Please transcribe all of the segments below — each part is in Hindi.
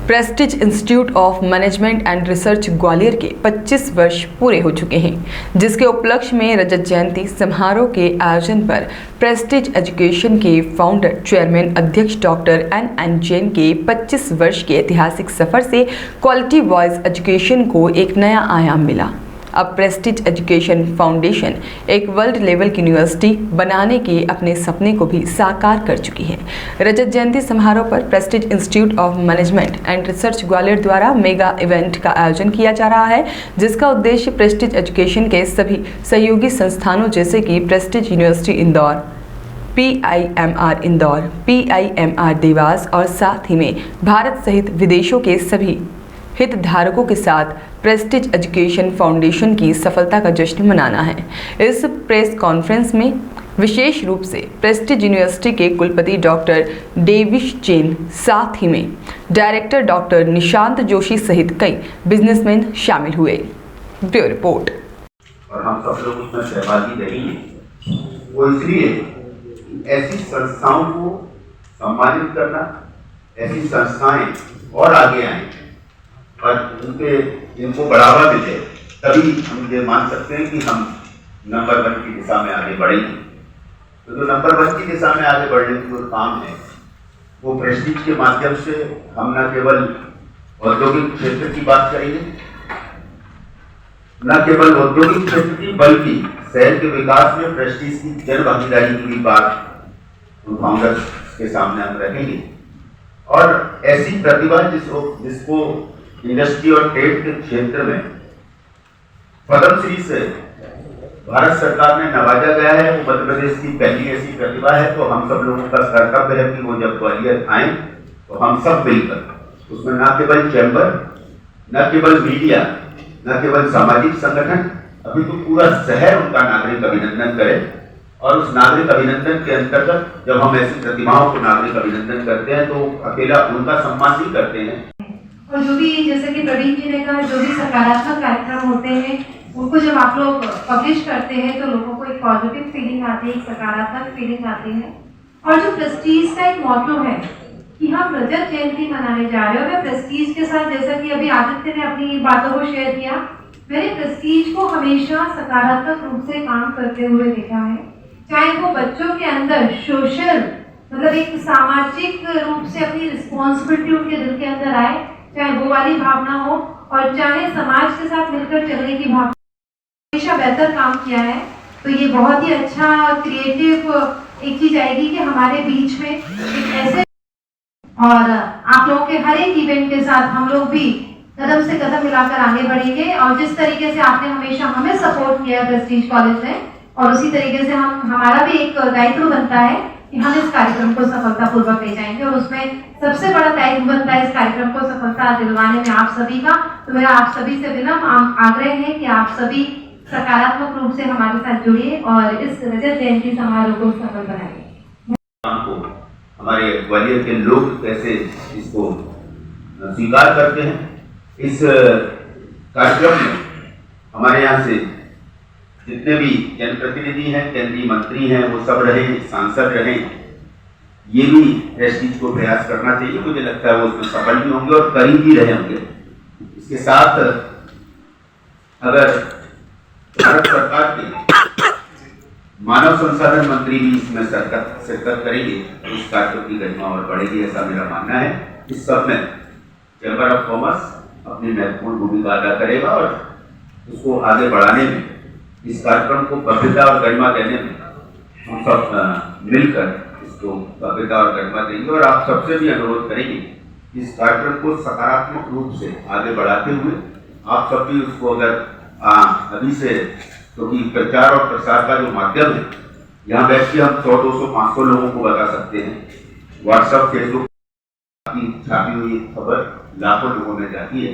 Prestige institute of management and research Gwalior के 25 वर्ष पूरे हो चुके हैं, जिसके उपलक्ष्य में रजत जयंती समारोह के आयोजन पर प्रेस्टीज एजुकेशन के फाउंडर चेयरमैन अध्यक्ष डॉक्टर एन जैन के 25 वर्ष के ऐतिहासिक सफर से क्वालिटी वाइज एजुकेशन को एक नया आयाम मिला। अब प्रेस्टीज एजुकेशन फाउंडेशन एक वर्ल्ड लेवल की यूनिवर्सिटी बनाने के अपने सपने को भी साकार कर चुकी है। रजत जयंती समारोह पर Prestige institute of management and research Gwalior द्वारा मेगा इवेंट का आयोजन किया जा रहा है, जिसका उद्देश्य प्रेस्टीज एजुकेशन के सभी सहयोगी संस्थानों जैसे कि Prestige university Indore, PIMR Indore, PIMR Dewas और साथ ही में भारत सहित विदेशों के सभी हितधारकों के साथ प्रेस्टीज एजुकेशन फाउंडेशन की सफलता का जश्न मनाना है। इस प्रेस कॉन्फ्रेंस में विशेष रूप से प्रेस्टीज यूनिवर्सिटी के कुलपति डॉक्टर डेविश जैन, साथ ही में डायरेक्टर डॉक्टर निशांत जोशी सहित कई बिजनेसमैन शामिल हुए। Bureau report. और हम सब लोग उसमें सहभागी रहे हैं, वो इसलिए ऐसी संस्थाओं को सम्मानित करना, ऐसी संस्थाएं और आगे आए और इनको बढ़ावा मिले, तभी हम ये मान सकते हैं कि हम नंबर 1 की दिशा में आगे बढ़ेंगे। तो जो नंबर 1 की दिशा में आगे बढ़ने की जो काम है, वो प्रेस्टीज के माध्यम से हम न केवल औद्योगिक क्षेत्र की बात करेंगे, न केवल औद्योगिक क्षेत्र की, बल्कि शहर के विकास में प्रेस्टीज की जन भागीदारी की भी बात फाउंडर्स के सामने हम रखेंगे। और ऐसी प्रतिभा जिसको इंडस्ट्री और ट्रेड के क्षेत्र में पद्मश्री से भारत सरकार ने नवाजा गया है, वो मध्य प्रदेश की पहली ऐसी प्रतिभा है। तो हम सब लोगों का कर्तव्य है कि वो जब ग्वालियर आए तो हम सब मिलकर उसमें न केवल चैम्बर, न केवल मीडिया, न केवल सामाजिक संगठन, अभी तो पूरा शहर उनका नागरिक अभिनंदन करे। और उस नागरिक अभिनंदन के अंतर्गत जब हम ऐसी प्रतिभाओं को नागरिक अभिनंदन करते हैं तो अकेला उनका सम्मान नहीं करते हैं। और जो भी, जैसे कि प्रवीण जी ने कहा, जो भी सकारात्मक कार्यक्रम होते हैं उनको जब आप लोग पब्लिश करते हैं तो लोगों को एक पॉजिटिव फीलिंग आती है, एक सकारात्मक फीलिंग आती है। और जो प्रेस्टीज का एक मोटो है कि हम रजत जयंती मनाने जा रहे हो, मैं प्रेस्टीज के साथ, जैसा कि अभी आदित्य ने अपनी बातों को शेयर किया, मैंने प्रेस्टीज को हमेशा सकारात्मक रूप से काम करते हुए देखा है। चाहे वो बच्चों के अंदर सोशल, मतलब एक सामाजिक रूप से अपनी रिस्पॉन्सिबिलिटी उनके दिल के अंदर आए, चाहे वो वाली भावना हो, और चाहे समाज के साथ मिलकर चलने की भावना, हमेशा बेहतर काम किया है। तो ये बहुत ही अच्छा क्रिएटिव एक चीज आएगी कि हमारे बीच में एक ऐसे, और आप लोगों के हर एक इवेंट के साथ हम लोग भी कदम से कदम मिलाकर आगे बढ़ेंगे। और जिस तरीके से आपने हमेशा हमें सपोर्ट किया प्रेस्टीज कॉलेज में, और उसी तरीके से हमारा भी एक दायित्व बनता है कि हम इस कार्यक्रम को सफलतापूर्वक ले जाएंगे। और उसमें सबसे बड़ा दायित्व बनता है इस कार्यक्रम को सफलता दिलवाने में आप सभी का। तो मेरा आप सभी से विनम्र आग्रह है कि आप सभी सकारात्मक रूप से हमारे साथ जुड़िए और इस रजत जयंती समारोह को सफल बनाइए। हमारे ग्वालियर के लोग कैसे इसको स्वीकार करते हैं, इस कार्यक्रम में हमारे यहाँ से जितने भी जनप्रतिनिधि हैं, केंद्रीय मंत्री हैं, वो सब रहे, सांसद रहे, ये भी प्रेस्टीज को प्रयास करना चाहिए। मुझे लगता है वो उसमें सफल भी होंगे और करीब भी रहे होंगे। इसके साथ अगर भारत सरकार के मानव संसाधन मंत्री भी इसमें शिरकत करेंगे तो इस कार्यक्रम की गरिमा और बढ़ेगी, ऐसा मेरा मानना है। इस सब में चैम्बर ऑफ कॉमर्स अपनी महत्वपूर्ण भूमिका अदा करेगा और उसको आगे बढ़ाने में, इस कार्यक्रम को भव्यता और गरिमा देने में हम सब मिलकर इसको भव्यता और गरिमा देंगे। और आप सबसे भी अनुरोध करेंगे इस कार्यक्रम को सकारात्मक रूप से आगे बढ़ाते हुए आप सब भी उसको, अगर अभी से, क्योंकि प्रचार और प्रसार का जो माध्यम है, यहाँ बैठ के हम 100, 200, 500 लोगों को बता सकते हैं। व्हाट्सएप, फेसबुक की छापी हुई खबर लाखों लोगों में जाती है।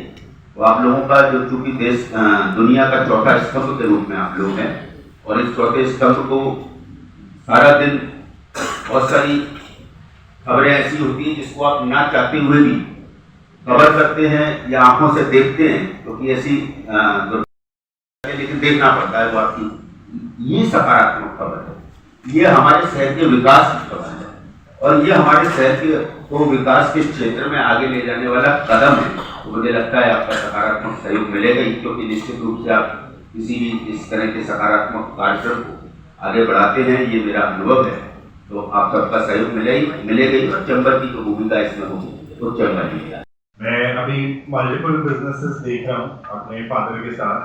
तो आप लोगों का जो, चूंकि दुनिया का चौथा स्तंभ के रूप में आप लोग हैं, और इस चौथे स्तंभ को सारा दिन बहुत सारी खबरें ऐसी होती हैं जिसको आप ना चाहते हुए भी खबर करते हैं या आंखों से देखते हैं, क्योंकि ऐसी लेकिन देखना पड़ता है वो आपकी। ये सकारात्मक खबर है, ये हमारे शहर के विकास की खबर है, और ये हमारे शहर के को विकास के क्षेत्र में आगे ले जाने वाला कदम है। तो मुझे लगता है आपका सकारात्मक सहयोग मिलेगा ही, क्योंकि निश्चित रूप से आप किसी भी इस तरह के सकारात्मक कार्यक्रम को आगे बढ़ाते हैं, ये मेरा अनुभव है। तो आप सबका सहयोग मिलेगा ही, और चैम्बर की जो भूमिका इसमें होगी तो चैम्बर की। मैं अभी मल्टीपल बिजनेसेस देख रहा हूँ अपने फादर के साथ,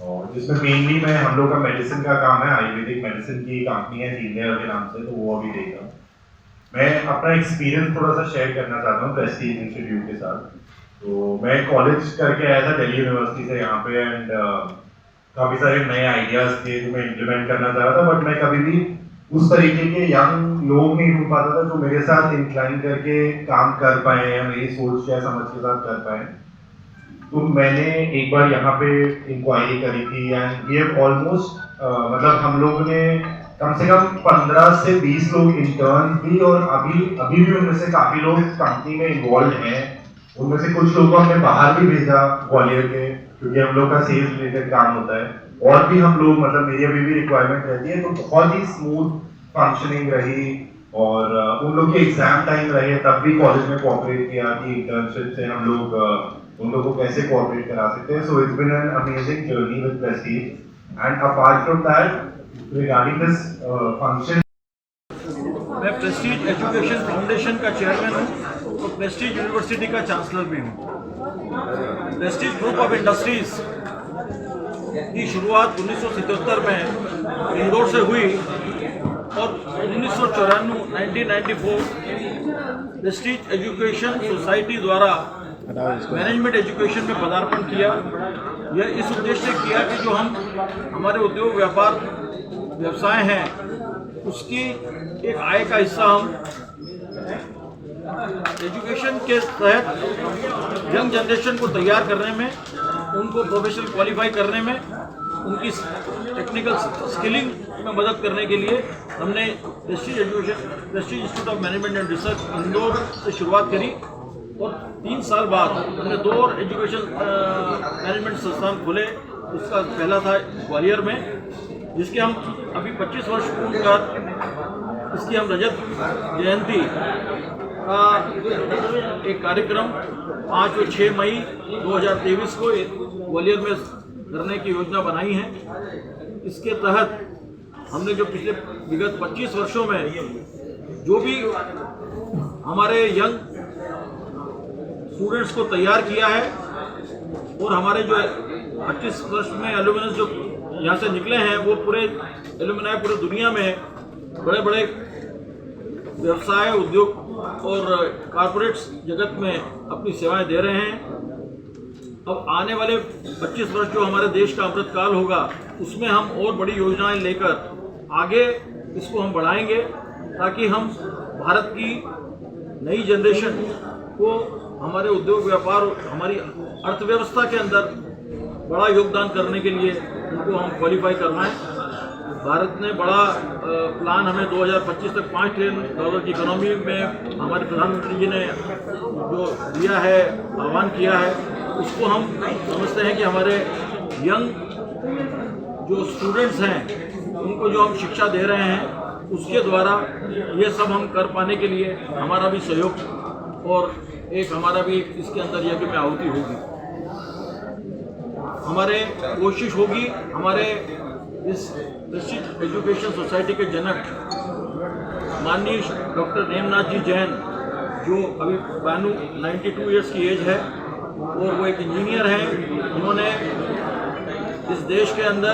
और जिसमें मेनली मैं हम लोग का मेडिसिन का काम है, आयुर्वेदिक मेडिसिन की कंपनी है जीनियर के नाम से, तो वो अभी देख रहा हूँ। मैं अपना एक्सपीरियंस थोड़ा सा शेयर करना चाहता हूँ प्रेस्टीज इंस्टीट्यूट के साथ। तो मैं कॉलेज करके आया था दिल्ली यूनिवर्सिटी से यहाँ पे, एंड काफ़ी सारे नए आइडियाज़ थे जो मैं इम्प्लीमेंट करना चाह रहा था, बट मैं कभी भी उस तरीके के यंग लोग नहीं ढूंढ पाता था जो मेरे साथ इंक्लाइन करके काम कर पाए या मेरी सोच या समझ के साथ कर पाए। तो मैंने एक बार यहाँ पे इंक्वायरी करी थी, एंड वी हैव ऑलमोस्ट मतलब हम लोग ने कम से कम 15 से 20 लोग इंटर्न भी, और अभी भी उनमें से काफ़ी लोग कंपनी में इन्वॉल्व हैं। उनमें से कुछ लोगों को हमने बाहर भी भेजा ग्वालियर के, क्योंकि हम लोग का सेल्स रिलेटेड काम होता है। और भी हम लोग मतलब मेरी अभी भी रिक्वायरमेंट रहती है, तो बहुत ही स्मूथ फंक्शनिंग रही। और उन लोग के एग्जाम टाइम रहे तब भी कॉलेज में कोऑपरेट किया कि इंटर्नशिप से हम लोग उन लोगों को कैसे कोऑपरेट करा सकते हैं। So it's been an amazing journey with Prestige, and apart from that regarding this function, मैं प्रेस्टीज एजुकेशन फाउंडेशन का चेयरमैन हूँ और प्रेस्टीज यूनिवर्सिटी का चांसलर भी हूँ। प्रेस्टीज ग्रुप ऑफ इंडस्ट्रीज की शुरुआत 1977 में इंदौर से हुई, और 1994 प्रेस्टीज एजुकेशन सोसाइटी द्वारा मैनेजमेंट एजुकेशन में पदार्पण किया। यह इस उद्देश्य से किया कि जो हमारे उद्योग व्यापार व्यवसाय हैं उसकी एक आय का हिस्सा हम एजुकेशन के तहत यंग जनरेशन को तैयार करने में, उनको प्रोफेशनल क्वालिफाई करने में, उनकी टेक्निकल स्किलिंग में मदद करने के लिए हमने Prestige institute of management and research Indore से शुरुआत करी। और 3 साल बाद हमने 2 और एजुकेशन मैनेजमेंट संस्थान खोले। उसका पहला था ग्वालियर में, जिसके हम अभी 25 वर्ष पूर्ण कर इसकी हम रजत जयंती का एक कार्यक्रम 5 और 6 मई 2023 को ग्वालियर में करने की योजना बनाई है। इसके तहत हमने जो पिछले विगत 25 वर्षों में जो भी हमारे यंग स्टूडेंट्स को तैयार किया है, और हमारे जो 25 वर्ष में एलुमिनस जो यहाँ से निकले हैं वो पूरे एलुमिनाई पूरे दुनिया में बड़े बड़े व्यवसाय, उद्योग और कॉरपोरेट्स जगत में अपनी सेवाएं दे रहे हैं। अब आने वाले 25 वर्ष जो हमारे देश का अमृतकाल होगा, उसमें हम और बड़ी योजनाएं लेकर आगे इसको हम बढ़ाएंगे, ताकि हम भारत की नई जनरेशन को हमारे उद्योग व्यापार, हमारी अर्थव्यवस्था के अंदर बड़ा योगदान करने के लिए उनको हम क्वालिफाई करवाएं। भारत ने बड़ा प्लान हमें 2025 तक $5 ट्रिलियन की इकोनॉमी में हमारे प्रधानमंत्री जी ने जो दिया है, आह्वान किया है, उसको हम समझते हैं कि हमारे यंग जो स्टूडेंट्स हैं उनको जो हम शिक्षा दे रहे हैं, उसके द्वारा ये सब हम कर पाने के लिए हमारा भी सहयोग और एक हमारा भी इसके अंदर यज्ञ में आहुति होगी। हमारे कोशिश होगी हमारे इस प्रेस्टीज एजुकेशन सोसाइटी के जनक माननीय डॉक्टर नेमनाथ जी जैन, जो अभी 92 ईयर्स की एज है, और वो एक इंजीनियर हैं। उन्होंने इस देश के अंदर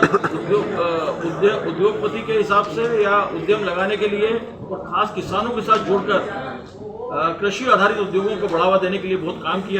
उद्योगपति के हिसाब से या उद्यम लगाने के लिए और खास किसानों के साथ जुड़कर कृषि आधारित उद्योगों को बढ़ावा देने के लिए बहुत काम किया।